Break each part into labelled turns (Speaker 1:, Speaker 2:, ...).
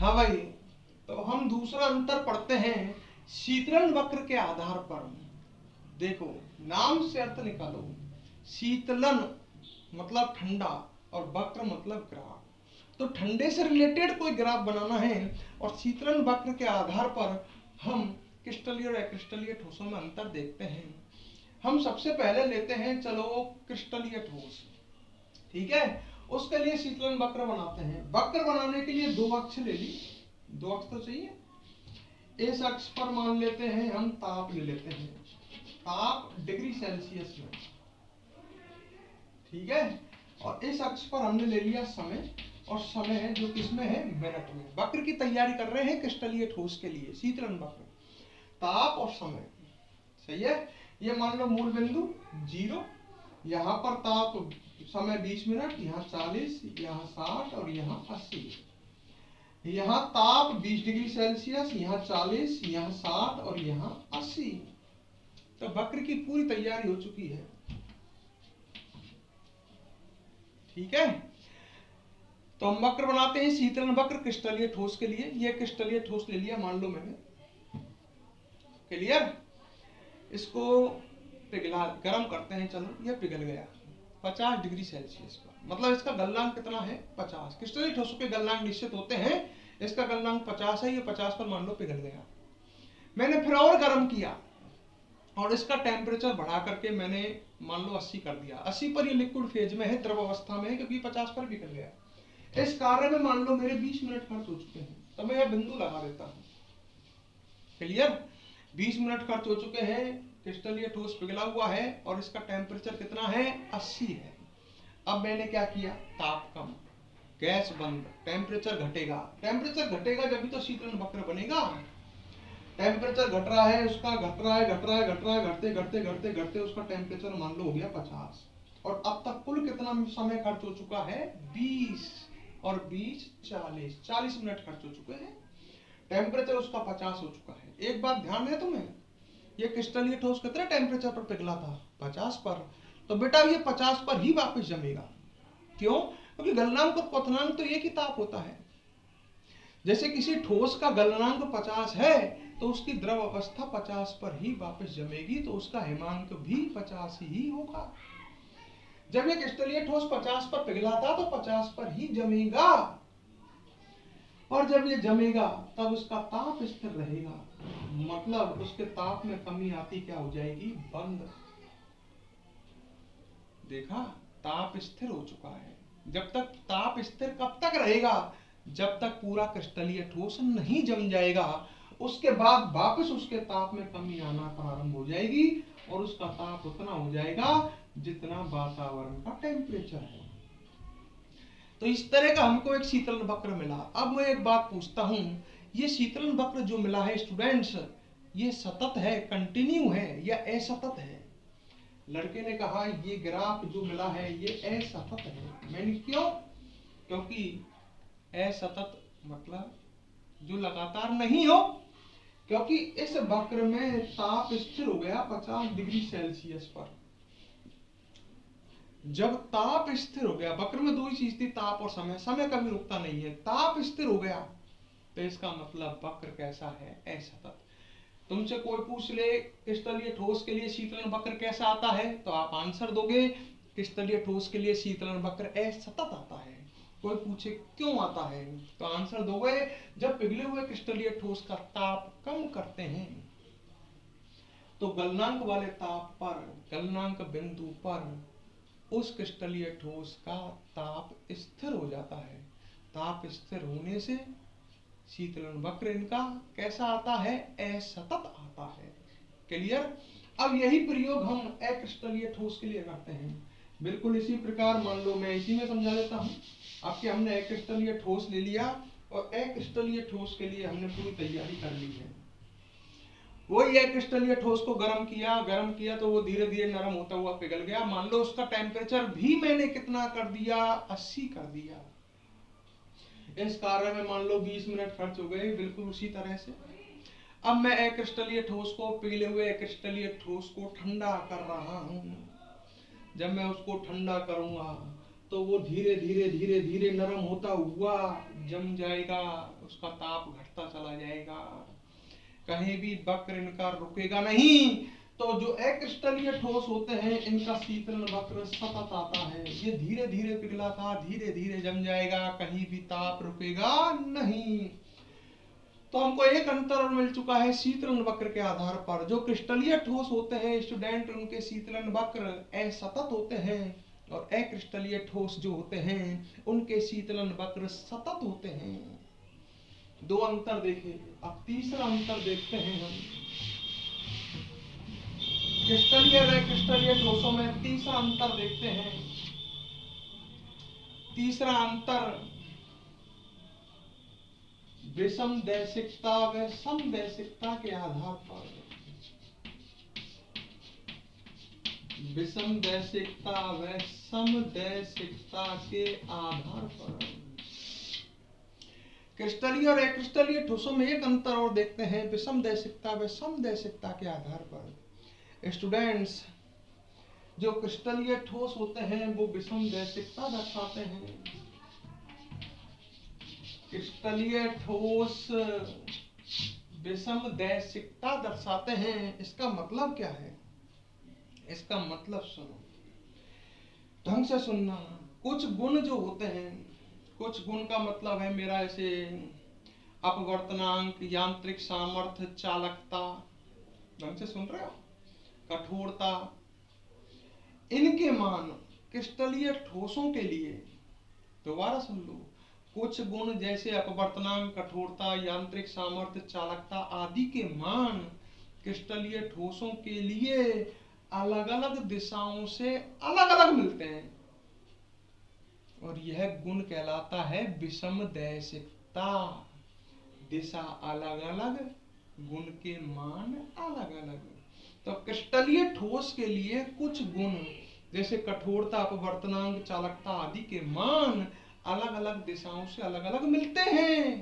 Speaker 1: हाँ भाई, तो हम दूसरा अंतर पढ़ते हैं शीतलन वक्र के आधार पर। देखो नाम से अर्थ निकालो, शीतलन मतलब ठंडा और वक्र मतलब ग्राफ। तो ठंडे से रिलेटेड कोई ग्राफ बनाना है और शीतलन वक्र के आधार पर हम क्रिस्टलीय और अक्रिस्टलीय ठोसों में अंतर देखते हैं। हम सबसे पहले लेते हैं चलो क्रिस्टलीय ठोस, ठीक है। उसके लिए शीतलन वक्र बनाते हैं। वक्र बनाने के लिए दो अक्ष ले ली, दो अक्ष तो चाहिए। इस अक्ष पर मान लेते हैं हम ताप ले लेते हैं, ताप डिग्री सेल्सियस में, ठीक है। और इस अक्ष पर हमने ले लिया समय, और समय है जो किसमें है, मिनट में। वक्र की तैयारी कर रहे हैं क्रिस्टलीय ठोस के लिए, शीतलन वक्र, ताप और समय, सही है। ये मान लो मूल बिंदु 0, यहाँ पर ताप समय 20 मिनट, यहाँ 40, यहाँ 60 और यहाँ 80। यहाँ ताप 20 डिग्री सेल्सियस, यहाँ 40, यहाँ 60 और यहाँ 80। तो वक्र की पूरी तैयारी हो चुकी है, ठीक है। तो हम वक्र बनाते हैं शीतलन वक्र क्रिस्टलीय ठोस के लिए। ये क्रिस्टलीय ठोस ले लिया मान लो मैंने, क्लियर। इसको पिघला गर्म करते हैं, चलो ये पिघल गया 50 डिग्री सेल्सियस पर, मतलब इसका गलनांक कितना है 50। क्रिस्टलीय ठोसों के गलनांक निश्चित होते हैं, इसका गलनांक 50 है, ये 50 पर मान लो पिघल गया। मैंने फिर और गर्म किया और इसका टेम्परेचर बढ़ा करके मैंने मान लो 80 कर दिया। 80 पर ये लिक्विड फेज में है, द्रव अवस्था में है, क्योंकि 50 पर पिघल गया। इस कार्य में मान लो मेरे 20 मिनट खर्च हो चुके हैं, तो मैं यह बिंदु लगा देता हूं, क्लियर। 20 मिनट खर्च हो चुके हैं, क्रिस्टलीय ठोस पिघला हुआ है और इसका टेम्परेचर कितना है 80 है। अब मैंने क्या किया, ताप कम, गैस बंद, टेम्परेचर घटेगा। टेम्परेचर घटेगा जब भी तो शीतलन वक्र बनेगा। टेम्परेचर घट रहा है, उसका घट रहा है, घट रहा है, घट रहा है, घटते घटते घटते घटते उसका टेम्परेचर मान लो हो गया 50। और अब तक कुल कितना समय खर्च हो चुका है 20 और 20 40 मिनट खर्च हो चुके हैं। टेम्परेचर उसका 50 हो चुका है। एक बात ध्यान है तुम्हें, ये क्रिस्टलीय ठोस कितने टेम्परेचर पर पिघला था 50 पर, तो बेटा ये 50 पर ही वापस जमेगा। क्यों, क्योंकि गलनांक और क्वथनांक तो एक ही ताप होता है। जैसे किसी ठोस का गलनांक 50 है तो उसकी द्रव अवस्था 50 पर ही वापस जमेगी, तो उसका हिमांक भी 50 ही होगा। जब ये क्रिस्टलीय ठोस 50 पर पिघला था तो 50 पर ही जमेगा, और जब ये जमेगा तब उसका ताप स्थिर रहेगा, मतलब उसके ताप में कमी आती क्या हो जाएगी, बंद। देखा, ताप स्थिर हो चुका है। जब तक ताप स्थिर कब तक रहेगा, जब तक पूरा क्रिस्टलीय ठोस नहीं जम जाएगा। उसके बाद वापस उसके ताप में कमी आना प्रारंभ हो जाएगी और उसका ताप उतना हो जाएगा जितना वातावरण का टेम्परेचर है। तो इस तरह का हमको एक शीतलन वक्र मिला। अब मैं एक बात पूछता हूं, ये शीतलन वक्र जो मिला है स्टूडेंट्स, ये सतत है, कंटिन्यू है या असतत है? लड़के ने कहा ये ग्राफ जो मिला है ये असतत है। मैंने क्यों, क्योंकि असतत मतलब जो लगातार नहीं हो, क्योंकि इस वक्र में ताप स्थिर हो गया 50 डिग्री सेल्सियस पर। जब ताप स्थिर हो गया, वक्र में दो ही चीज थी, ताप और समय, समय कभी रुकता नहीं है, ताप स्थिर हो गया तो इसका मतलब वक्र कैसा है, असतत। तुमसे कोई पूछ ले क्रिस्टलीय ठोस के लिए शीतलन वक्र कैसा आता है, तो आप आंसर दोगे क्रिस्टलीय ठोस के लिए शीतलन वक्र असतत आता है। कोई पूछे क्यों आता है, तो आंसर दोगे जब पिघले हुए क्रिस्टलीय ठोस का ताप कम करते हैं तो गलनांक वाले ताप पर, गलनांक बिंदु पर उस क्रिस्टलीय ठोस का ताप स्थिर हो जाता है। ताप स्थिर होने से शीतलन वक्र इनका कैसा आता है, असतत आता है। क्लियर। अब यही प्रयोग हम अक्रिस्टलीय ठोस के लिए करते हैं। बिल्कुल इसी प्रकार मान लो मैं इसी में समझा देता हूं। आपके हमने अक्रिस्टलीय ठोस ले लिया और अक्रिस्टलीय ठोस के लिए हमने पूरी तैयारी कर ली है। वही अक्रिस्टलीय ठोस को गर्म किया तो वो धीरे धीरे नरम होता हुआ पिघल गया। मान लो उसका टेम्परेचर भी मैंने कितना कर दिया, 80 कर दिया। इस कार्य में मान लो 20 मिनट खर्च हो गए, बिल्कुल उसी तरह से। अब मैं अक्रिस्टलीय ठोस को, पिघले हुए अक्रिस्टलीय ठोस को ठंडा कर रहा हूं। जब मैं उसको ठंडा करूंगा तो वो धीरे धीरे धीरे धीरे नरम होता हुआ जम जाएगा, उसका ताप घटता चला जाएगा, कहीं भी वक्र इनका रुकेगा नहीं। तो जो अक्रिस्टलीय ठोस होते हैं इनका शीतलन वक्र सतत आता है, ये धीरे धीरे पिघलाता धीरे धीरे जम जाएगा, कहीं भी ताप रुकेगा नहीं। तो हमको एक अंतर और मिल चुका है शीतलन वक्र के आधार पर। जो क्रिस्टलीय ठोस होते हैं स्टूडेंट, उनके शीतलन वक्र असतत होते हैं, और अक्रिस्टलीय ठोस जो होते हैं उनके शीतलन वक्र सतत होते हैं। दो अंतर देखे। अब तीसरा अंतर देखते हैं हम क्रिस्टलीय और अक्रिस्टलीय ठोसों में। तीसरा अंतर देखते हैं। तीसरा अंतर विषमदैशिकता व समदैशिकता के आधार पर। विषमदैशिकता व समदैशिकता के आधार पर क्रिस्टलीय और अक्रिस्टलीय ठोसों में एक अंतर और देखते हैं, विषमदैशिकता व समदैशिकता के आधार पर। स्टूडेंट्स, जो क्रिस्टलीय ठोस होते हैं वो विषमदैशिकता दर्शाते हैं। क्रिस्टलीय ठोस विषमदैशिकता दर्शाते हैं। इसका मतलब क्या है? इसका मतलब सुनो, ढंग से सुनना। कुछ गुण जो होते हैं, कुछ गुण का मतलब है मेरा ऐसे अपवर्तनांक, यांत्रिक सामर्थ्य, चालकता, ढंग से सुन रहे हो, कठोरता, इनके मान क्रिस्टलीय ठोसों के लिए, दोबारा सुन लो, कुछ गुण जैसे अपवर्तनांक, कठोरता, यांत्रिक सामर्थ्य, चालकता आदि के मान क्रिस्टलीय ठोसों के लिए अलग अलग दिशाओं से अलग अलग मिलते हैं, और यह गुण कहलाता है विषमदैशिकता। दिशा अलग अलग, गुण के मान अलग अलग। तो क्रिस्टलीय ठोस के लिए कुछ गुण जैसे कठोरता, अपवर्तनांक, चालकता आदि के मान अलग अलग दिशाओं से अलग अलग मिलते हैं।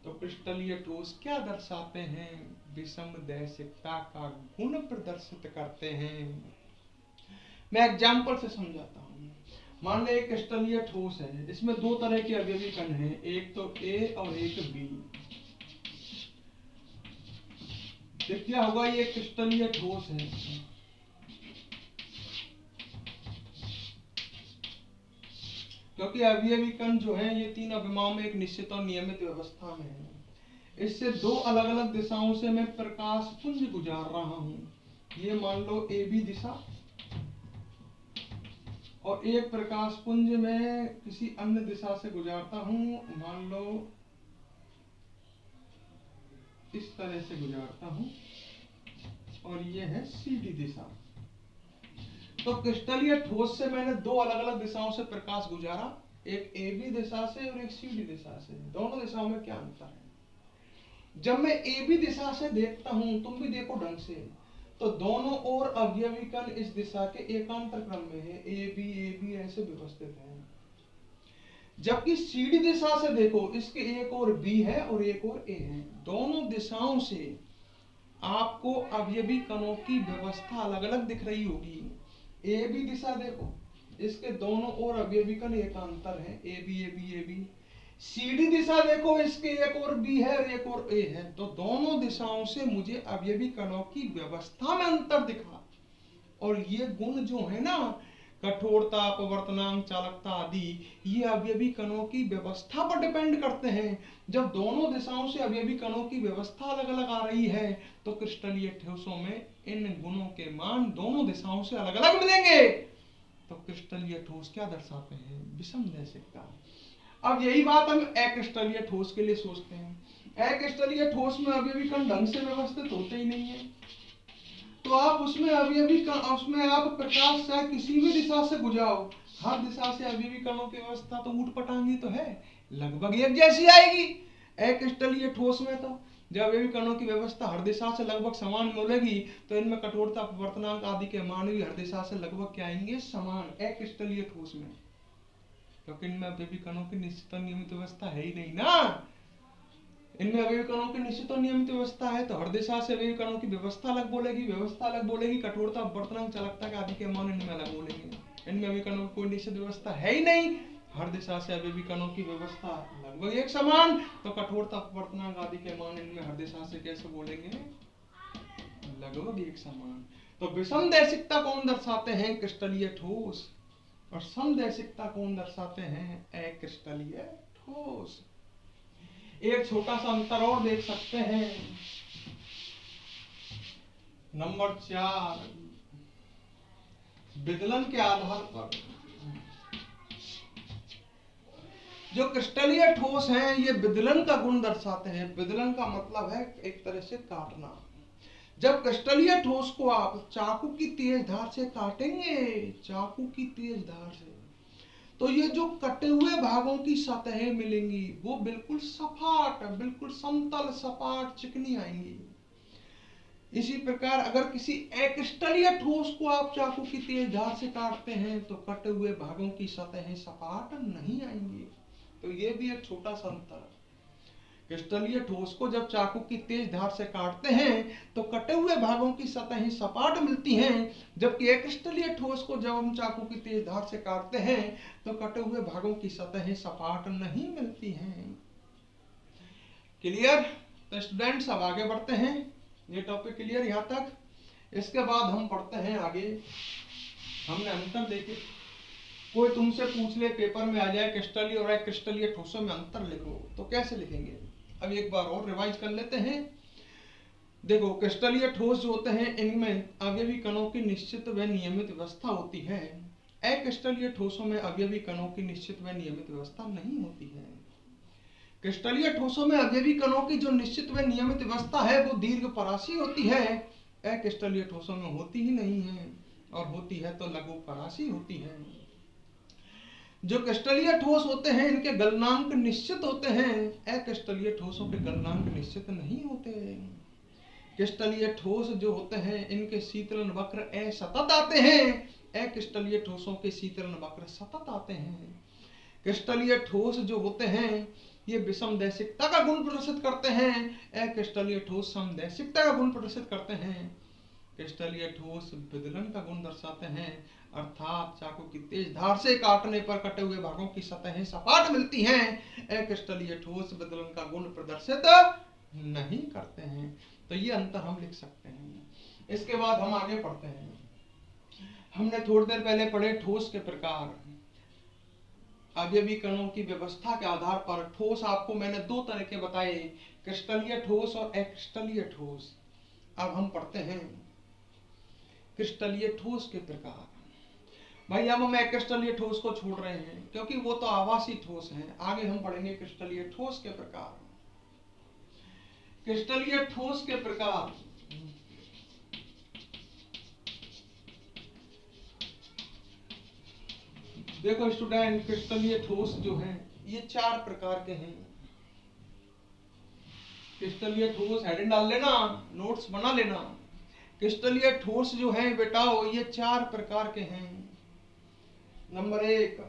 Speaker 1: तो क्रिस्टलीय ठोस क्या दर्शाते हैं? विषमदैशिकता का गुण प्रदर्शित करते हैं। मैं एग्जाम्पल से समझाता हूँ। मान ले एक क्रिस्टलीय ठोस है, इसमें दो तरह के अवयवी कण हैं, एक तो ए और एक बी। तो क्या होगा? ये क्रिस्टलीय ठोस है, क्योंकि अवयवी कण जो है ये तीन अभिमाओं में एक निश्चित और नियमित व्यवस्था में है। इससे दो अलग अलग दिशाओं से मैं प्रकाश पुंज गुजार रहा हूँ। ये मान लो ए बी दिशा, और एक प्रकाश पुंज में किसी अन्य दिशा से गुजारता हूँ, मान लो इस तरह से गुजारता हूँ, और ये है सीधी दिशा। तो क्रिस्टलीय ठोस से मैंने दो अलग अलग दिशाओं से प्रकाश गुजारा, एक ए बी दिशा से और एक सीधी दिशा से। दोनों दिशाओं में क्या अंतर है? जब मैं ए बी दिशा से देखता हूं, तुम भी देखो ढंग से, तो दोनों ओर अवयवी कण इस दिशा के एकांतर क्रम में है, ए बी ऐसे व्यवस्थित है। जबकि सीधी दिशा से देखो, इसके एक और बी है और एक और ए है। दोनों दिशाओं से आपको अवयवी कणों की व्यवस्था अलग अलग दिख रही होगी। ए बी दिशा देखो, इसके दोनों ओर अवयवी कण एकांतर है, ए बी। सीधी दिशा देखो, इसके एक और बी है और एक और ए है। तो दोनों दिशाओं से मुझे अवयवी कणों की व्यवस्था में अंतर दिखा। और ये गुण जो है ना, कठोरता, अपवर्तनांक, चालकता आदि, ये अवयवी कणों की व्यवस्था पर डिपेंड करते हैं। जब दोनों दिशाओं से अवयवी कणों की व्यवस्था अलग अलग आ रही है, तो क्रिस्टलीय ठोसों में इन गुणों के मान दोनों दिशाओं से अलग अलग मिलेंगे। तो क्रिस्टलीय ठोस क्या दर्शाते हैं? विषमदैशिकता। अब यही बात हम अक्रिस्टलीय ठोस के लिए सोचते हैं। अक्रिस्टलीय ठोस में अवयवी कण ढंग से व्यवस्थित होते ही नहीं है, तो आप उसमें अवयवी कण, उसमें आप प्रकाश से किसी भी दिशा से गुजारो, हर दिशा से अवयवी कणों की व्यवस्था तो ऊट-पटांगी तो है, लगभग एक जैसी आएगी। अक्रिस्टलीय ठोस में तो जब अवयवी कणों की व्यवस्था हर दिशा से लगभग समान मिलेगी, तो इनमें कठोरता, अपवर्तनांक आदि के मान भी हर दिशा से लगभग क्या आएंगे? समान। अक्रिस्टलीय ठोस में, क्योंकि इनमें अवयवी कणों की निश्चित और नियमित व्यवस्था है ही नहीं ना। इनमें अवयवी कणों की निश्चित और नियमित व्यवस्था है, तो हर दिशा से अवयवी कणों की व्यवस्था अलग बोलेगी, कठोरता, अपवर्तनांक, चालकता के आदि के मान इनमें अलग बोलेंगे। इनमें अभिकणों की कोई निश्चित व्यवस्था है ही नहीं। हर दिशा से अभिकणों की व्यवस्था लगभग एक समान, तो कठोरता, अपवर्तनांक आदि के मान इनमें हर दिशा से कैसे बोलेंगे, लगभग एक समान। तो विषमदैशिकता कौन दर्शाते हैं, क्रिस्टलीय ठोस, और समदैशिकता कौन दर्शाते हैं, अक्रिस्टलीय ठोस। एक छोटा सा अंतर और देख सकते हैं, नंबर 4, विदलन के आधार पर जो क्रिस्टलीय ठोस हैं ये विदलन का गुण दर्शाते हैं। विदलन का मतलब है एक तरह से काटना। जब क्रिस्टलीय ठोस को आप चाकू की तेज धार से काटेंगे, चाकू की तेज धार से, तो ये जो कटे हुए भागों की सतहें मिलेंगी वो बिल्कुल सपाट, बिल्कुल समतल, सपाट, चिकनी आएंगी। इसी प्रकार अगर किसी अक्रिस्टलीय ठोस को आप चाकू की तेज धार से काटते हैं तो कटे हुए भागों की सतहें सपाट नहीं आएंगी। तो ये भी एक छोटा सा अंतर। क्रिस्टलीय ठोस को जब चाकू की तेज धार से काटते हैं तो कटे हुए भागों की सतहें सपाट मिलती हैं, जबकि अक्रिस्टलीय ठोस को जब हम चाकू की तेज धार से काटते हैं तो कटे हुए भागों की सतहें सपाट नहीं मिलती हैं। क्लियर? तो स्टूडेंट्स अब आगे बढ़ते हैं, ये टॉपिक क्लियर यहाँ तक। इसके बाद हम पढ़ते हैं आगे। हमने अंतर देखे, कोई तुमसे पूछ ले पेपर में आ जाए क्रिस्टलीय और अक्रिस्टलीय ठोसों में अंतर लिखो, तो कैसे लिखेंगे? अब एक बार और रिवाइज कर लेते हैं। देखो, क्रिस्टलीय ठोस जो होते हैं इनमें अवयवी कणों की निश्चित व नियमित व्यवस्था होती है। अक्रिस्टलीय ठोसों में अवयवी कणों की निश्चित व नियमित व्यवस्था नहीं होती है। क्रिस्टलीय ठोसों में अवयवी कणों की जो निश्चित व नियमित व्यवस्था है वो दीर्घ परासी होती है। अक्रिस्टलीय ठोसों में होती ही नहीं है, और होती है तो लघु परासी होती है। जो क्रिस्टलीय ठोस होते हैं इनके गलनांक निश्चित होते हैं, अक्रिस्टलीय ठोसों के गलनांक निश्चित नहीं होते। क्रिस्टलीय ठोस जो होते हैं इनके शीतलन वक्र असतत आते हैं, अक्रिस्टलीय ठोसों के शीतलन वक्र सतत आते हैं। क्रिस्टलीय ठोस जो होते हैं ये विषमदैशिकता का गुण प्रदर्शित करते हैं, अक्रिस्टलीय ठोस समदैशिकता का गुण प्रदर्शित करते हैं। क्रिस्टलीय ठोस विदलन का गुण दर्शाते हैं, अर्थात चाकू की तेज धार से काटने पर कटे हुए भागों की सतहें सपाट मिलती हैं। अक्रिस्टलीय ठोस विदलन का गुण प्रदर्शित नहीं करते हैं। तो ये अंतर हम लिख सकते हैं। इसके बाद हम आगे पढ़ते हैं। हमने थोड़ी देर पहले पढ़े ठोस के प्रकार, अवयवी कणों की व्यवस्था के आधार पर ठोस आपको मैंने दो तरह के बताए, क्रिस्टलीय ठोस और अक्रिस्टलीय ठोस। अब हम पढ़ते हैं क्रिस्टलीय ठोस के प्रकार। भाई अब हम अक्रिस्टलीय ठोस को छोड़ रहे हैं क्योंकि वो तो आवासीय ठोस हैं। आगे हम पढ़ेंगे क्रिस्टलीय ठोस के प्रकार। क्रिस्टलीय ठोस के प्रकार, देखो स्टूडेंट, क्रिस्टलीय ठोस जो हैं ये 4 प्रकार के हैं। क्रिस्टलीय ठोस हेडिंग डाल लेना, नोट्स बना लेना। क्रिस्टलीय ठोस जो हैं बेटा ये 4 प्रकार के हैं। नंबर 1,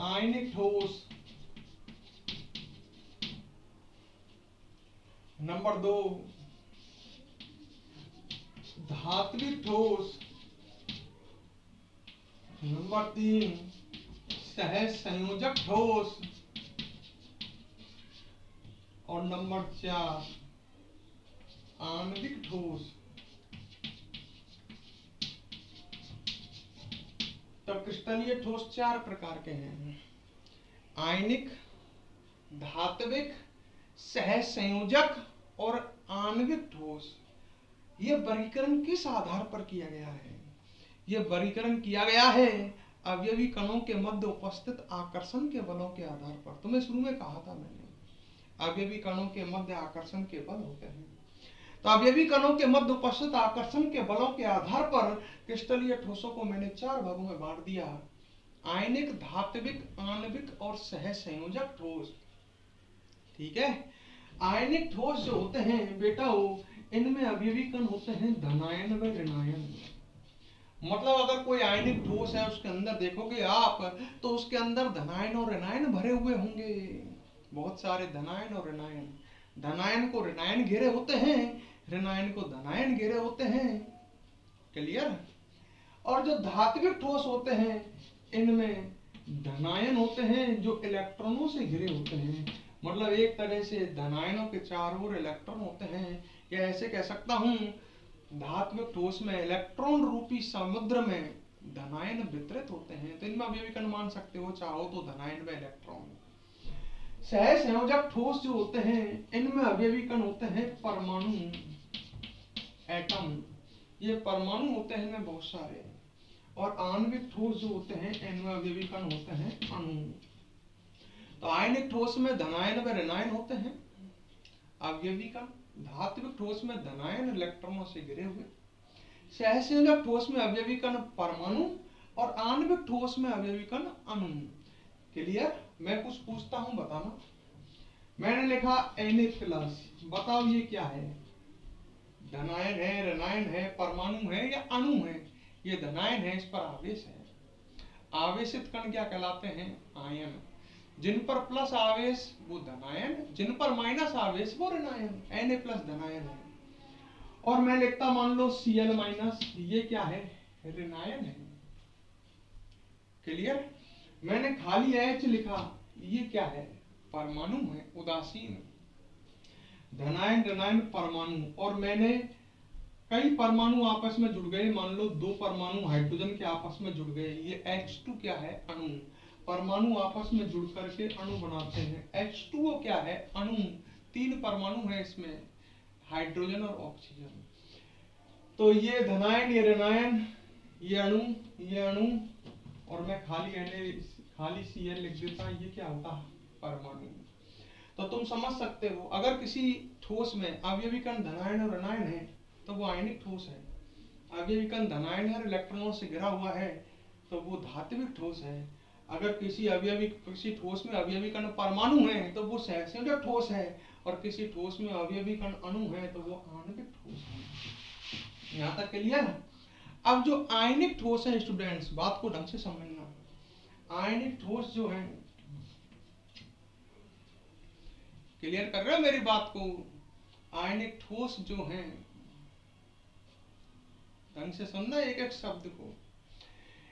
Speaker 1: आयनिक ठोस। नंबर 2, धात्विक ठोस। नंबर 3, सहज संयोजक ठोस। और नंबर 4, आणविक ठोस। तो क्रिस्टलीय ठोस 4 प्रकार के हैं, आयनिक, धात्विक, सहज संयोजक और आणविक ठोस। ये वर्गीकरण किस आधार पर किया गया है? ये वर्गीकरण किया गया है अवयवी कणों के मध्य उपस्थित आकर्षण के बलों के आधार पर। तुम्हें शुरू में कहा था मैंने, अवयवी कणों के मध्य आकर्षण के बल होते हैं। तो अवयवी कणों के मध्य उपस्थित आकर्षण के बलों के आधार पर क्रिस्टलीय ठोसों को मैंने 4 भागों में बांट दिया, आयनिक, धात्विक, आणविक और सहज संयोजक ठोस। ठीक है। आयनिक ठोस जो होते हैं बेटा इनमें अवयवी कण होते हैं धनायन व ऋणायन। मतलब अगर कोई आयनिक ठोस है उसके अंदर देखोगे आप तो उसके अंदर धनायन और ऋणायन भरे हुए होंगे, बहुत सारे धनायन और ऋणायन। धनायन को ऋणायन घेरे होते हैं, ऋणायन को धनायन घेरे होते हैं। क्लियर। और जो धात्विक ठोस होते हैं इनमें धनायन होते हैं जो इलेक्ट्रॉनों से घिरे होते हैं, मतलब एक तरह से धनायनों के चारों ओर इलेक्ट्रॉन होते हैं, या ऐसे कह सकता हूं धात्विक ठोस में इलेक्ट्रॉन रूपी समुद्र में धनायन वितरित होते हैं। तो इनमें अवयवी कण मान सकते हो चाहो तो धनायन व इलेक्ट्रॉन। सहसंयोजक ठोस जो होते हैं इनमें अवयवी कण होते हैं परमाणु, एटम, ये परमाणु होते हैं इनमें बहुत सारे। और आणविक ठोस जो होते हैं इनमें अवयवी कण होते हैं अणु। तो आयनिक ठोस में धनायन व ऋणायन होते हैं अवयवी कण, धात्विक ठोस में धनायन इलेक्ट्रॉनों से घिरे हुए, सहसंयोजक ठोस में अवयवी कण परमाणु और आणविक ठोस में अवयवी कण अणु। क्लियर। मैं कुछ पूछता हूं बताना। मैंने लिखा Na+, बताओ ये क्या है? धनायन है, ऋणायन है, परमाणु है या अणु है? ये धनायन है, इस पर आवेश है। आवेशित कण क्या कहलाते हैं? आयन। जिन पर प्लस आवेश वो धनायन, जिन पर माइनस आवेश वो ऋणायन। Na+ धनायन है। और मैं लिखता मान लो Cl-, ये क्या है? ऋणायन है। क्लियर। मैंने खाली H लिखा, ये क्या है? परमाणु है, उदासीन। धनायन ऋणायन परमाणु, और मैंने कई परमाणु आपस में जुड़ गए, मान लो 2 परमाणु हाइड्रोजन के आपस में जुड़ गए, ये H2 क्या है? अणु। परमाणु आपस में जुड़ करके अणु बनाते हैं। H2O क्या है? अणु। 3 परमाणु है इसमें, हाइड्रोजन और ऑक्सीजन। तो ये धनायन, ये ऋणायन, ये अणु, ये अणु, और मैं खाली Cl लिख देता, ये क्या होता है? परमाणु। तो तुम समझ सकते हो अगर किसी ठोस में अवयवी कण धनायन और ऋणायन है तो वो आयनिक ठोस है। अवयवी कण धनायन है, इलेक्ट्रॉनों से घिरा हुआ है, तो वो धात्विक ठोस है। अगर किसी ठोस में अवयवी कण परमाणु है तो वो सहसंयोजक ठोस है, और किसी ठोस में अवयवी कण अणु है तो वो आणविक ठोस है। यहाँ तक क्लियर। अब जो आयनिक ठोस है स्टूडेंट्स, बात को ढंग से समझना। आयनिक ठोस जो है, क्लियर कर रहे हो मेरी बात को? आयनिक ठोस जो है, ढंग से सुनना एक एक शब्द को।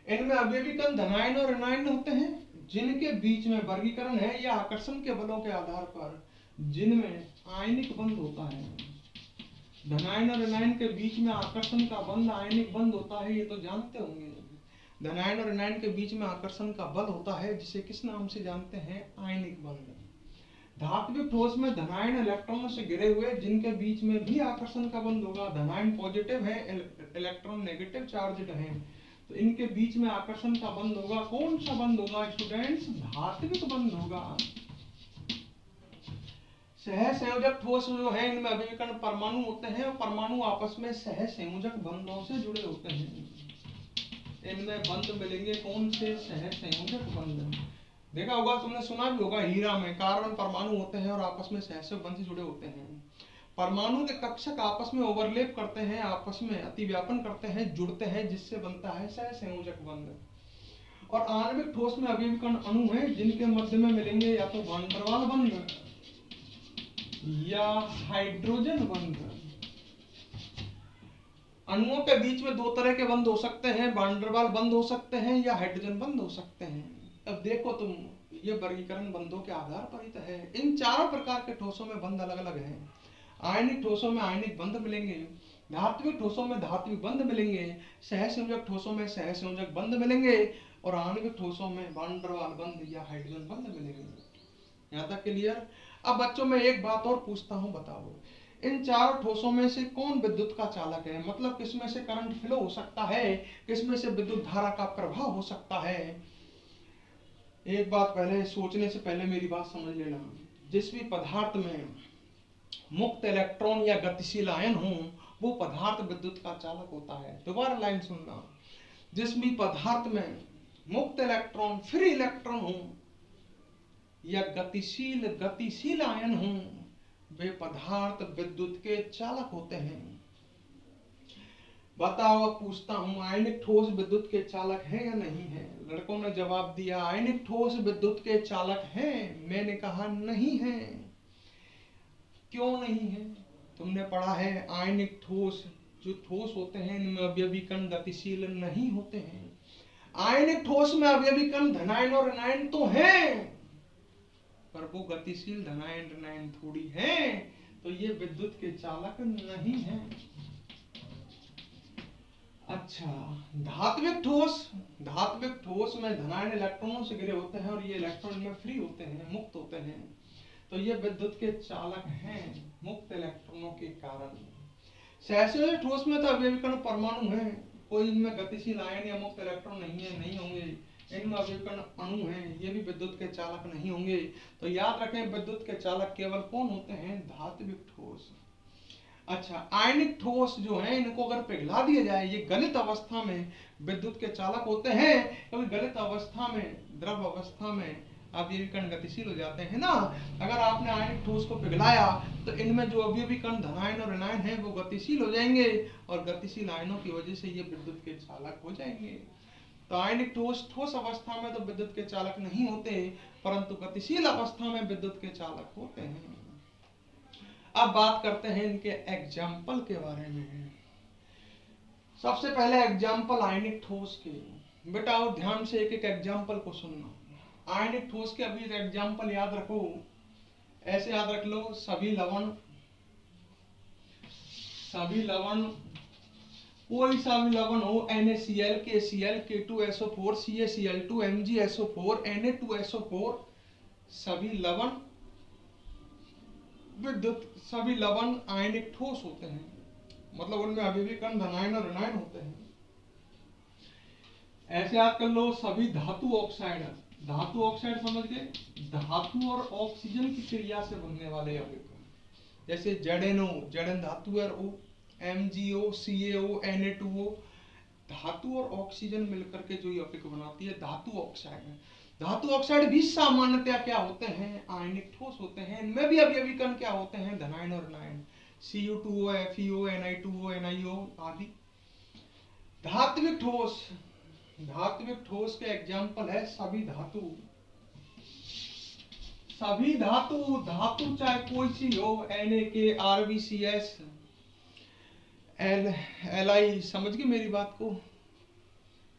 Speaker 1: इनमें अवयवी कण धनायन और ऋणायन होते हैं, जिनके बीच में वर्गीकरण है या आकर्षण के बलों के आधार पर जिनमें आयनिक बंध होता है। धनायन और ऋणायन के बीच में आकर्षण का बंध आयनिक बंध होता है, ये तो जानते होंगे। धनायन और ऋणायन के बीच में आकर्षण का बल होता है, जिसे किस नाम से जानते हैं? आयनिक बंध। धात्विक ठोस में धनायन इलेक्ट्रॉनों से घिरे हुए, जिनके बीच में भी आकर्षण का बंध होगा। धनायन पॉजिटिव है, इलेक्ट्रॉन नेगेटिव चार्जड है, तो इनके बीच में आकर्षण का बंध होगा। कौन सा बंध होगा स्टूडेंट्स? धात्विक बंध होगा। सहसंयोजक ठोस जो है इनमें अवयवी कण परमाणु होते हैं, और परमाणु आपस में सहसंयोजक बंधों से जुड़े होते हैं। इनमें बंध मिलेंगे कौन से? सहसंयोजक बंध। देखा होगा, तुमने सुना भी होगा, हीरा में कार्बन परमाणु होते हैं और आपस में सहसंयोजक बंध से जुड़े होते हैं। परमाणु के कक्षक आपस में ओवरलैप करते हैं, आपस में अतिव्यापन करते हैं, जुड़ते हैं, जिससे बनता है सहसंयोजक बंध। और आणविक ठोस में अवयवी कण अणु हैं, जिनके मध्य में मिलेंगे या तो वान डेर वाल बंध या हाइड्रोजन बंध। अणुओं के बीच में 2 तरह के बंध हो सकते हैं, वान डेर वाल बंध हो सकते हैं या हाइड्रोजन बंध हो सकते हैं। अब देखो तुम, ये वर्गीकरण बंधों के आधार पर ही तो है। इन चारों प्रकार के ठोसों में बंध अलग अलग हैं। आयनिक ठोसों में आयनिक बंध मिलेंगे, धात्विक ठोसों में धात्विक बंध मिलेंगे, सहसंयोजक ठोसों में सहसंयोजक बंध मिलेंगे, और आणविक ठोसों में वान डेर वाल बंध या हाइड्रोजन बंध मिलेंगे। यहाँ तक क्लियर। अब बच्चों में एक बात और पूछता हूँ, बताओ इन चारों ठोसों में से कौन विद्युत का चालक है? मतलब किसमें से करंट फ्लो हो सकता है, किसमें से विद्युत धारा का प्रभाव हो सकता है? एक बात पहले सोचने से पहले मेरी बात समझ लेना। जिस भी पदार्थ में मुक्त इलेक्ट्रॉन या गतिशील आयन हो, वो पदार्थ विद्युत का चालक होता है। दोबारा लाइन सुनना। जिस भी पदार्थ में मुक्त इलेक्ट्रॉन, फ्री इलेक्ट्रॉन हो या गतिशील आयन हो, वे पदार्थ विद्युत के चालक होते हैं। बताओ, अब पूछता हूं, आयनिक ठोस विद्युत के चालक है या नहीं है? लड़कों ने जवाब दिया आयनिक ठोस विद्युत के चालक हैं। मैंने कहा नहीं है। क्यों नहीं है? तुमने पढ़ा है आयनिक ठोस जो ठोस होते हैं इनमें अवयवी कण गतिशील नहीं होते हैं। आयनिक ठोस में अवयवी कण धनायन और ऋणायन तो हैं, पर वो गतिशील धनायन ऋणायन थोड़ी हैं, तो ये विद्युत के चालक नहीं है। अच्छा, धात्विक ठोस में धनायन इलेक्ट्रॉनों से घिरे होते हैं और ये इलेक्ट्रॉन में फ्री होते हैं, मुक्त होते हैं, तो ये विद्युत के चालक हैं मुक्त इलेक्ट्रॉनों के कारण। सहसंयोजक ठोस में तो अवयवी कण परमाणु हैं, कोई इनमें गतिशील आयन या मुक्त इलेक्ट्रॉन नहीं होंगे, इनमें अवयवी कण अणु हैं, ये भी विद्युत के चालक नहीं होंगे। तो याद रखें विद्युत के चालक केवल कौन होते हैं? धात्विक ठोस। अच्छा, आयनिक ठोस जो है इनको अगर पिघला दिया जाए, ये गलित अवस्था में विद्युत के चालक होते हैं, क्योंकि गलित अवस्था में, द्रव अवस्था में अवयवी कण गतिशील हो जाते हैं ना। अगर आपने आयनिक ठोस को पिघलाया तो इनमें जो अवयवी कण धनायन और ऋणायन है वो गतिशील हो जाएंगे और गतिशील आयनों की वजह से ये विद्युत के चालक हो जाएंगे। तो आयनिक ठोस अवस्था में तो विद्युत के चालक नहीं होते, परंतु गतिशील अवस्था में विद्युत के चालक होते हैं। अब बात करते हैं इनके एग्जाम्पल के बारे में। सबसे पहले एग्जाम्पल आयनिक ठोस के। बेटा और ध्यान से एक एक एग्जाम्पल को सुनना। आयनिक ठोस के अभी एग्जाम्पल याद रखो, ऐसे याद रख लो, सभी लवण, कोई सा भी लवण हो, NaCl, KCl, K2SO4, CaCl2, MgSO4, Na2SO4, सभी लवण विद्युत, सभी लवण आयनिक ठोस होते हैं, मतलब उनमें अवयवी कण धनायन और ऋणायन होते हैं। ऐसे याद कर लो, सभी धातु ऑक्साइड समझ गए, धातु और ऑक्सीजन की क्रिया से बनने वाले अवयव, जैसे ZnO, जड़न धातु और O, MgO, CaO, Na2O, धातु और ऑक्सीजन मिलकर के जो यौगिक बनाती है धातु ऑक्साइड। धातु ऑक्साइड भी सामान्यतया क्या होते हैं? आयनिक ठोस होते हैं। इनमें भी अवयवी कण क्या होते हैं? धनायन और ऋणायन, Cu2O, FeO, Ni2O, NiO आदि। धात्विक ठोस के एग्जाम्पल है सभी धातु चाहे कोई सी हो, Na, RbCs, Li, समझ गए मेरी बात को?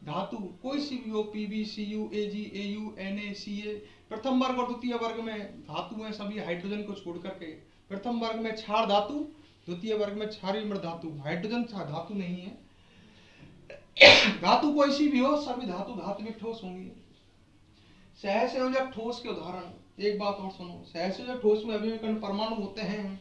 Speaker 1: धातु कोई सी भी हो, Pb, Cu, Ag, Au, Na, Ca, प्रथम वर्ग और द्वितीय वर्ग में धातु हैं सभी, हाइड्रोजन को छोड़ करके। प्रथम वर्ग में क्षार धातु, द्वितीय वर्ग में क्षारीय मृत धातु, हाइड्रोजन धातु नहीं है। धातु कोई सी भी हो, सभी धातु धात्विक ठोस होंगी। सहसंयोजक ठोस के उदाहरण, एक बात और सुनो, सहसंयोजक ठोस में अवयवी कण परमाणु होते हैं,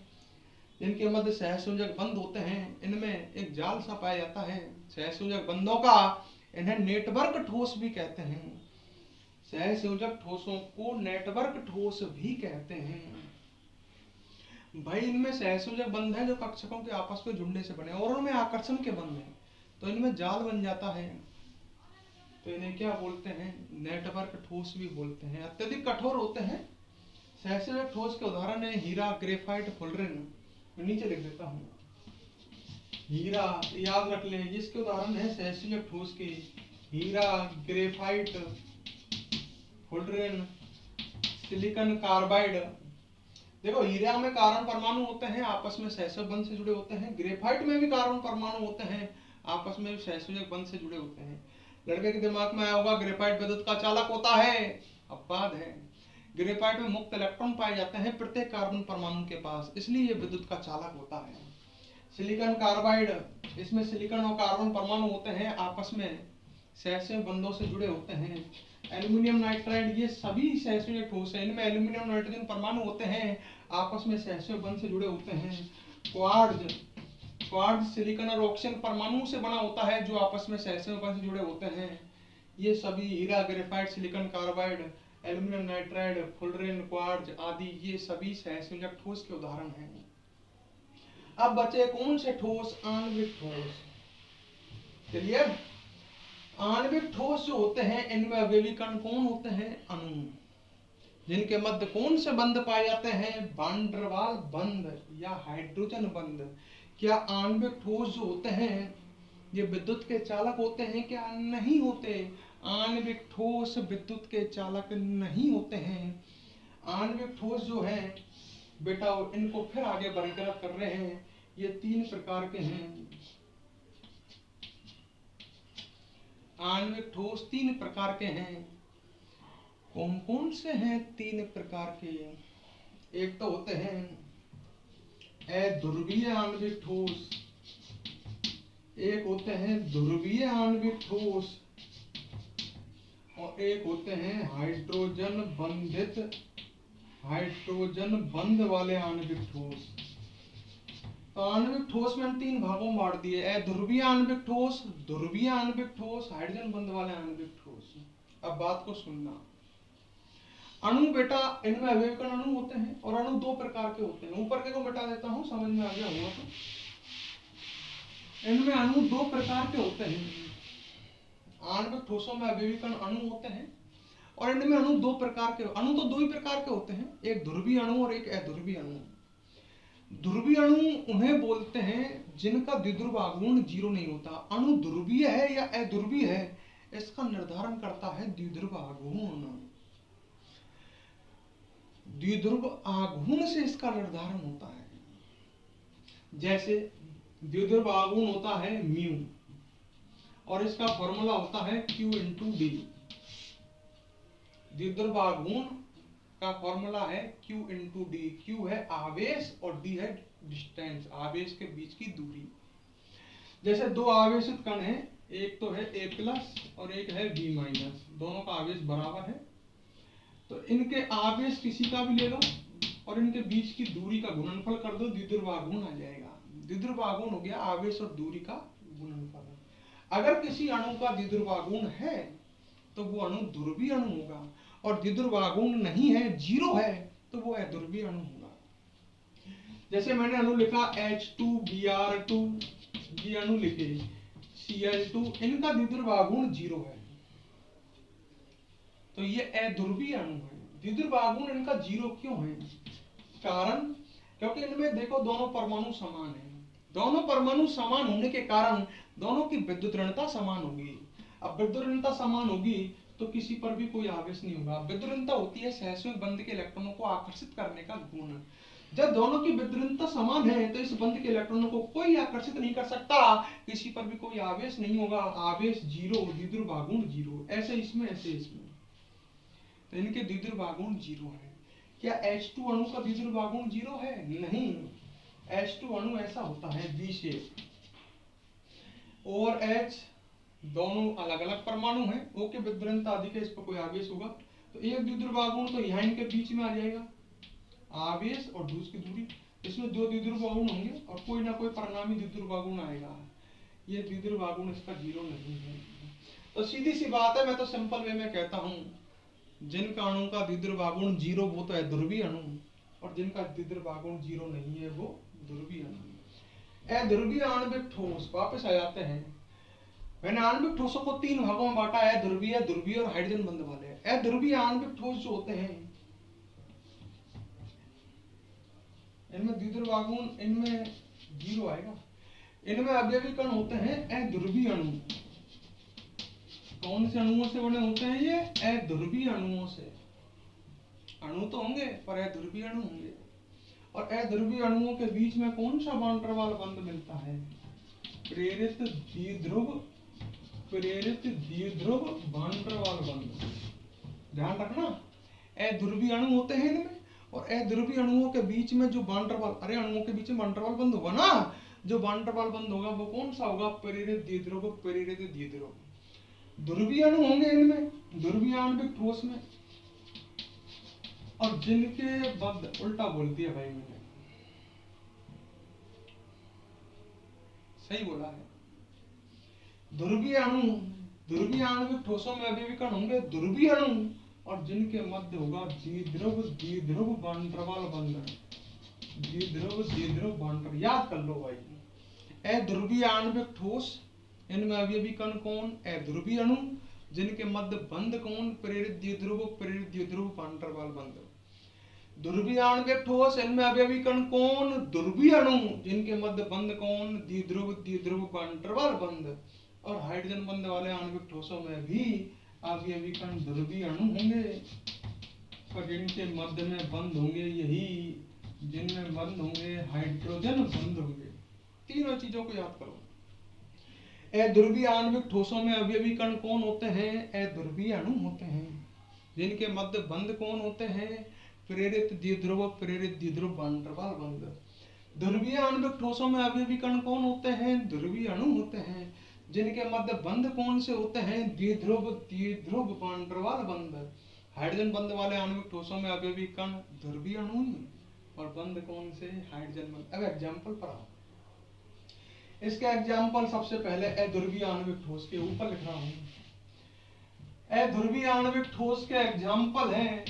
Speaker 1: इनके मध्य सहसंयोजक बंध होते हैं, इनमें एक जाल सा पाया जाता है सहसंयोजक बंधों का, इन्हें नेटवर्क ठोस भी कहते हैं। सहसंयोजक ठोसों को नेटवर्क ठोस भी कहते हैं। भाई इनमें सहसंयोजक बंध है जो कक्षकों के आपस में जुड़ने से बने, और उनमें आकर्षण के बंध हैं, तो इनमें जाल बन जाता है, तो इन्हें क्या बोलते हैं? नेटवर्क ठोस भी बोलते हैं। अत्यधिक कठोर होते हैं। सहसंयोजक ठोस के उदाहरण है हीरा, ग्रेफाइट, फुलरिन। नीचे लिख देता हूँ, हीरा याद रख लें, जिसके उदाहरण है सहसंयोजक ठोस के हीरा, ग्रेफाइट, फुलरिन, सिलिकॉन कार्बाइड। देखो हीरा में कार्बन परमाणु होते हैं, आपस में सहसंयोजक बंध से जुड़े होते हैं। ग्रेफाइट में भी कार्बन परमाणु होते हैं, आपस में सहसंयोजक बंध से जुड़े होते हैं। लड़के के दिमाग में आया होगा ग्रेफाइट विद्युत का चालक होता है, अब बात है ग्रेफाइट में मुक्त इलेक्ट्रॉन पाए जाते हैं प्रत्येक कार्बन परमाणु के पास, इसलिए ये विद्युत का चालक होता है। सिलिकॉन कार्बाइड, इसमें सिलिकॉन और कार्बन परमाणु होते हैं, आपस में सहसंयोजक बंधों से जुड़े होते हैं। एल्यूमिनियम नाइट्राइड, ये सभी सहसंयोजक ठोस है, इनमें एल्यूमिनियम नाइट्रोजन परमाणु होते हैं, आपस में सहसंयोजक बंध से जुड़े होते हैं। क्वार्ट्ज सिलिकॉन और ऑक्सीजन परमाणु से बना होता है, जो आपस में सहसंयोजक बंध से जुड़े होते हैं। ये सभी हीरा, graphite, silicon carbide, aluminium nitride, fullerene, quartz आदि ये सभी सहसंयोजक ठोस के उदाहरण हैं। अब बचे कौन से ठोस? आणविक ठोस। क्लियर? आणविक ठोस जो होते हैं इनमें अवयवी कण कौन होते हैं? अणु, जिनके मध्य कौन से बंध पाए जाते हैं? वान डेर वाल बंध या हाइड्रोजन बंध। क्या आणविक ठोस जो होते हैं ये विद्युत के चालक होते हैं? क्या नहीं होते। आणविक ठोस विद्युत के चालक नहीं होते हैं। आणविक ठोस जो है बेटा, इनको फिर आगे वर्गीकृत कर रहे हैं, ये तीन प्रकार के हैं। आणविक ठोस तीन प्रकार के हैं। कौन कौन से हैं तीन प्रकार के? एक तो होते हैं अध्रुवीय आणविक ठोस, एक होते हैं ध्रुवीय आणविक ठोस, और एक होते हैं हाइड्रोजन बंध वाले आणविक ठोस। तो आणविक ठोस में हम तीन भागों में बांट दिए, अध्रुवीय आणविक ठोस, ध्रुवीय आणविक ठोस, हाइड्रोजन बंध वाले आणविक ठोस। अब बात को सुनना। अणु बेटा, इनमें अवयवीकरण अणु होते हैं और अणु दो प्रकार के होते हैं। ऊपर के को मिटा देता हूं, समझ में आ गया होगा। तो इनमें अणु दो प्रकार के होते हैं। आणविक ठोसों में अवयवीकरण अणु होते हैं और इनमें अणु दो प्रकार के, अणु तो दो ही प्रकार के होते हैं, एक ध्रुवीय अणु और एक अध्रुवीय अणु। ध्रुवीय अणु उन्हें बोलते हैं जिनका द्विध्रुव आघूर्ण 0 नहीं होता। अणु ध्रुवीय है या अध्रुवीय है, इसका निर्धारण करता है द्विध्रुव आघूर्ण। द्विध्रुव आघूर्ण से इसका निर्धारण होता है। जैसे द्विध्रुव आघूर्ण होता है म्यू और इसका फॉर्मूला होता है Q × D। द्विध्रुव आघूर्ण का फॉर्मूला है Q × D। Q है आवेश और D है डिस्टेंस, आवेश के बीच की दूरी। जैसे दो आवेशित कण हैं, एक तो है A+ और एक है B-, दोनों का आवेश बराबर है। तो इनके आवेश किसी का भी ले लो और इनके बीच की दूरी का गुणनफल कर दो, द्विध्रुव आघूर्ण आ जाएगा। द्विध्रुव आघूर्ण हो गया आवेश और दूरी का गुणनफल। अगर किसी अणु का द्विध्रुव आघूर्ण है तो वो अणु ध्रुवीय अणु होगा, और द्विध्रुव आघूर्ण नहीं है, 0 है, तो वो अध्रुवीय अणु होगा। जैसे मैंने अणु लिखा H2Br2, ये अणु लिखे Cl2, इनका द्विध्रुव आघूर्ण 0 है, तो ये अध्रुवीय अणु है। द्विध्रुव आघूर्ण इनका 0 क्यों है? कारण क्योंकि इनमें देखो दोनों परमाणु समान हैं। दोनों परमाणु समान होने के कारण दोनों की विद्युत ऋणता समान होगी। अब विद्युत ऋणता समान होगी तो किसी पर भी कोई आवेश नहीं होगा। विद्युत ऋणता होती है सहसंयोजक बंध के इलेक्ट्रॉनों को आकर्षित करने का गुण। जब दोनों की विद्युत ऋणता समान है तो इस बंध के इलेक्ट्रॉनों को कोई आकर्षित नहीं कर सकता, किसी पर भी कोई आवेश नहीं होगा। आवेश 0, द्विध्रुव आघूर्ण 0। ऐसे इसमें, ऐसे इसमें, तो इनके द्विध्रुव आघूर्ण 0 है। क्या H2 अणु का द्विध्रुव आघूर्ण 0 है? नहीं, H2 अणु ऐसा होता है V शेप, और H दोनों अलग अलग परमाणु हैं, O की विद्युत ऋणता अधिक है, इस पर कोई आवेश होगा तो एक द्विध्रुव आघूर्ण तो यहाँ इनके बीच में आ जाएगा, आवेश और दूसरी की दूरी। इसमें दो द्विध्रुव आघूर्ण होंगे और कोई ना कोई परिणामी द्विध्रुव आघूर्ण आएगा। ये द्विध्रुव आघूर्ण इसका 0 नहीं है। तो सीधी सी बात है, मैं तो सिंपल वे में कहता हूँ, जिनका अणु का द्विध्रुव आघूर्ण 0 वो तो अध्रुवीय अणु, और जिनका द्विध्रुव आघूर्ण 0 नहीं है वो ध्रुवीय अणु। अध्रुवीय आणविक ठोस, वापस आ जाते हैं। मैंने आणविक ठोसों को तीन भागों में बांटा है, ध्रुवीय, ध्रुवीय और हाइड्रोजन बंध वाले। अध्रुवीय आणविक ठोस जो होते हैं इनमें द्विध्रुव आघूर्ण इनमें 0 आएगा। इनमें अवयवी कण होते हैं अध्रुवीय अणु। कौन से अणुओं से बने होते हैं ये? अध्रुवीय अणुओं से। अणु तो होंगे पर अध्रुवीय अणु होंगे। और अध्रुवीय अणुओं के बीच में कौन सा वान डेर वाल्स बंध मिलता है? प्रेरित द्विध्रुव वान डेर वाल्स बंध। ध्यान रखना, अध्रुवीय अणु होते हैं इनमें, और अध्रुवीय अणुओं के बीच में जो वान डेर वाल्स, अरे अणुओं के बीच में वान डेर वाल्स बंध होगा ना, जो वान डेर वाल्स बंध होगा वो कौन सा होगा? प्रेरित द्विध्रुव। ध्रुवीय अणु होंगे इनमें, ध्रुवीय आणविक ठोस में, और जिनके बंध, उल्टा बोल दिया भाई मैंने, सही बोला है। ध्रुवीय अणु, ध्रुवीय आणविक ठोसों में अवयवी कण होंगे ध्रुवीय अणु, और जिनके मध्य होगा द्विध्रुव वान डेर वाल्स बंध। द्विध्रुव वान डेर, याद कर लो भाई। अध्रुवीय आणविक ठोस, इनमें अवयवी कण कौन? अध्रुवीय अणु, जिनके मध्य बंध कौन? प्रेरित द्विध्रुव वान डेर वाल्स बंध। ध्रुवीय आणविक ठोस, इनमें अवयवी कण कौन? ध्रुवीय अणु, जिनके मध्य बंध कौन? द्विध्रुव वान डेर वाल्स बंध। और हाइड्रोजन बंध वाले आणविक ठोसों में भी अवयवी कण ध्रुवीय अणु होंगे, पर जिनके मध्य में बंध होंगे यही, जिनमें बंध होंगे हाइड्रोजन बंध होंगे। तीनों चीजों को याद करो। अध्रुवीय आणविक ठोसों में अवयवी कण कौन होते हैं? अध्रुवीय अणु होते हैं जिनके मध्य बंध कौन होते हैं? प्रेरित द्विध्रुव, प्रेरित द्विध्रुव वैन डर वाल्स बंध। ध्रुवीय आणविक ठोसों में अवयवी कण कौन होते हैं? ध्रुवीय अणु होते हैं जिनके मध्य बंध कौन से होते हैं? द्विध्रुव, द्विध्रुव वैन डर वाल्स बंध। हाइड्रोजन बंध वाले आणविक ठोसों में अवयवी कण ध्रुवीय अणु ही और बंध कौन से? हाइड्रोजन बंध। अब एग्जाम्पल पर आओ। इसका एग्जाम्पल सबसे पहले अध्रुवीय आणविक ठोस के ऊपर लिख रहा हूं। अध्रुवीय आणविक ठोस के एग्जाम्पल हैं,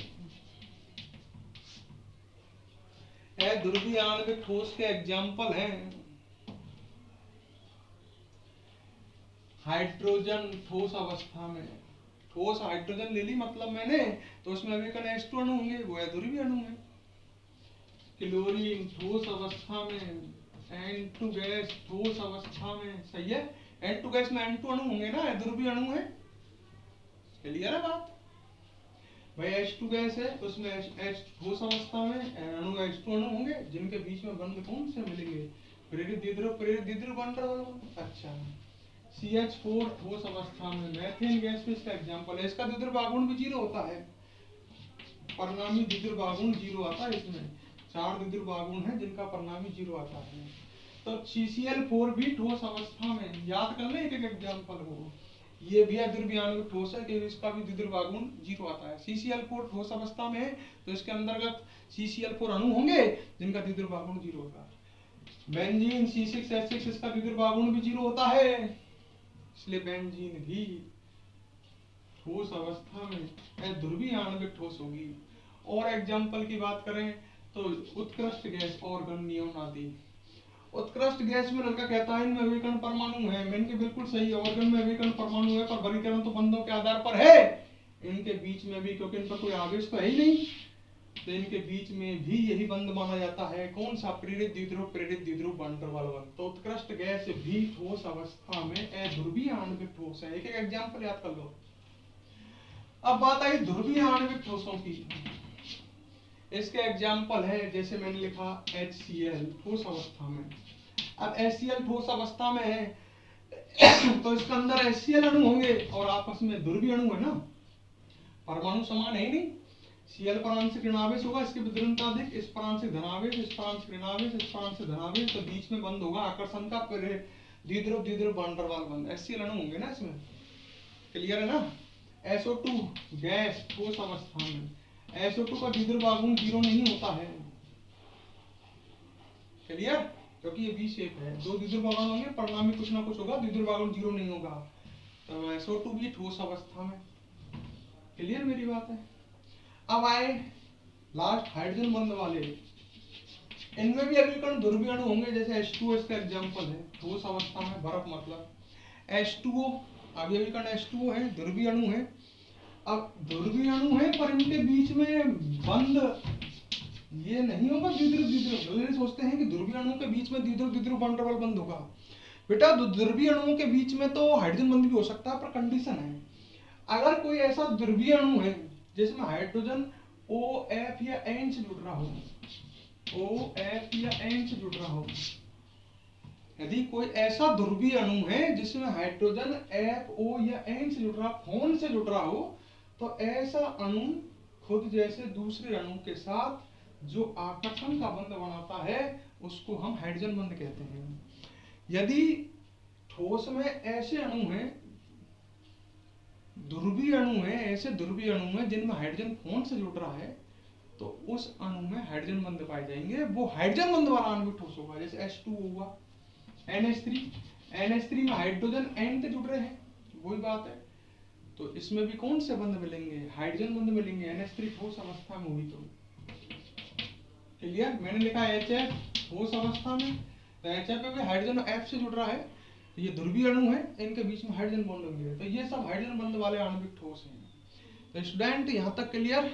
Speaker 1: अध्रुवीय आणविक ठोस के एग्जाम्पल हैं हाइड्रोजन ठोस अवस्था में, ठोस हाइड्रोजन ले ली मतलब मैंने, तो उसमें अभी कण H2 अणु होंगे, वो अध्रुवीय अणु है। क्लोरीन ठोस अवस्था में, N2 गैस ठोस अवस्था में, सही है। N2 गैस में N2 अणु होंगे ना, अध्रुवीय अणु है। क्लियर है बात? भाई H2 गैस है, उसमें H ठोस अवस्था में अणु H2 अणु होंगे जिनके बीच में बंध कौन से मिलेंगे? प्रेरित द्विध्रुव, प्रेरित द्विध्रुव वैन डर वाल्स। अच्छा, CH4 ठोस अवस्था में, मीथेन गैस में इसका एग्जांपल है। इसका द्विध्रुव आघूर्ण भी 0 होता है, परिणामी द्विध्रुव आघूर्ण 0 आता है। इसमें 4 द्विध्रुव आघूर्ण है जिनका परिणामी 0 आता है। तो CCl4 भी ठोस अवस्था में, याद कर ले एक एक एग्जांपल हो। ये भी अध्रुवीय आणविक ठोस है कि इसका भी द्विध्रुव आघूर्ण 0 आता है। CCl4 ठोस अवस्था में है तो इसके अंतर्गत CCl4 अणु होंगे जिनका द्विध्रुव आघूर्ण 0 होगा। बेंजीन C6H6 इसका द्विध्रुव आघूर्ण भी 0 होता है, इसलिए बेंजीन भी ठोस अवस्था में अध्रुवीय आणविक ठोस होगी। और एग्जाम्पल की बात करें तो उत्कृष्ट गैस, ऑर्गन, नियॉन आदि। उत्कृष्ट गैस में लड़का कहता है इनमें अभिकरण परमाणु है, मैंने बिल्कुल सही, ऑर्गन में अभिकरण परमाणु है पर वर्गीकरण तो बंधों के आधार पर है। इनके बीच में भी, क्योंकि इन पर कोई आवेश तो है ही नहीं, तो इनके बीच में भी यही बंध माना जाता है। कौन सा? प्रेरित द्विध्रुव, प्रेरित द्विध्रुव वैन डर वाल्स बंध। तो उत्कृष्ट गैस भी ठोस अवस्था में अध्रुवीय आणविक ठोस है। एक एक एग्जाम्पल याद कर लो। अब बात आई ध्रुवीय आणविक ठोसों की। इसके एग्जाम्पल है, जैसे मैंने लिखा HCl ठोस अवस्था में। अब HCl ठोस अवस्था में है तो इसके अंदर HCl अणु होंगे और आपस में ध्रुवीय अणु है ना, परमाणु समान है ही नहीं। Cl परांशिक ऋणावेश होगा, इसकी विद्युत अधिक, इस परांशिक धनावेश, इस परांशिक ऋणावेश, इस परांशिक धनावेश, तो बीच में बंद होगा आकर्षण का द्विध्रुव, द्विध्रुव वैन डर वाल्स बंध। HCl अणु होंगे ना इसमें। क्लियर है ना? SO2 गैस ठोस अवस्था में, SO2 का द्विध्रुव आघूर्ण 0 नहीं होता है। क्लियर? क्योंकि ये बी शेप है, 2 द्विध्रुव आघूर्ण होंगे, परिणामी कुछ ना कुछ होगा, द्विध्रुव आघूर्ण 0 नहीं होगा। तो SO2 भी ठोस अवस्था में। क्लियर मेरी बात है? अब आए लास्ट हाइड्रोजन बंध वाले। इनमें भी अभिकरण ध्रुवीय अणु होंगे, जैसे H2O इसका एग्जांपल है, ठोस अवस्था में, बर्फ मतलब H2O, अभी अभिकरण H2O है, ध्रुवीय अणु है। अब ध्रुवीय अणु है पर इनके बीच में बंध ये नहीं होगा द्विध्रुव, द्विध्रुव। लोग सोचते हैं कि ध्रुवीय अणुओं के बीच में द्विध्रुव, द्विध्रुव वैन डर वाल्स बंध होगा। बेटा ध्रुवीय अणुओं के बीच में तो हाइड्रोजन बंध भी हो सकता है, पर कंडीशन है अगर कोई ऐसा ध्रुवीय अणु है जिसमें हाइड्रोजन OF या N से जुड़ रहा हो, OF या N से जुड़ रहा हो, यदि कोई ऐसा ध्रुवीय अणु है जिसमें हाइड्रोजन F, O या N से जुड़ रहा, फोन से जुड़ रहा हो, तो ऐसा अणु खुद जैसे दूसरे अणु के साथ जो आकर्षण का बंध बनाता है उसको हम हाइड्रोजन बंध कहते हैं। यदि ठोस में ऐसे अणु हैं, ध्रुवीय अणु है, ऐसे ध्रुवीय अणु है जिनमें हाइड्रोजन फोन से जुड़ रहा है, तो उस अणु में हाइड्रोजन बंध पाए जाएंगे। वो हाइड्रोजन बंध वाला आणविक ठोस होगा, जैसे H2 हुआ, NH3 में हाइड्रोजन N से जुड़ रहे हैं, वही बात है। तो इसमें भी कौन से बंध मिलेंगे? हाइड्रोजन बंध मिलेंगे। NH3 ठोस अवस्था में हुई तो क्लियर? मैंने लिखा HF ठोस अवस्था में, तो HF में भी हाइड्रोजन F से जुड़ रहा है, तो ये ध्रुवीय अणु है, इनके बीच में हाइड्रोजन बॉन्ड होंगे, तो ये सब हाइड्रोजन बंध वाले आणविक ठोस हैं। तो स्टूडेंट यहाँ तक क्लियर?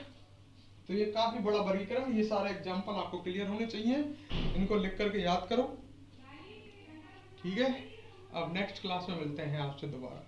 Speaker 1: तो ये काफी बड़ा वर्गीकरण, ये सारे एग्जाम्पल आपको क्लियर होने चाहिए, इनको लिख करके याद करो। ठीक है, अब नेक्स्ट क्लास में मिलते हैं आपसे दोबारा।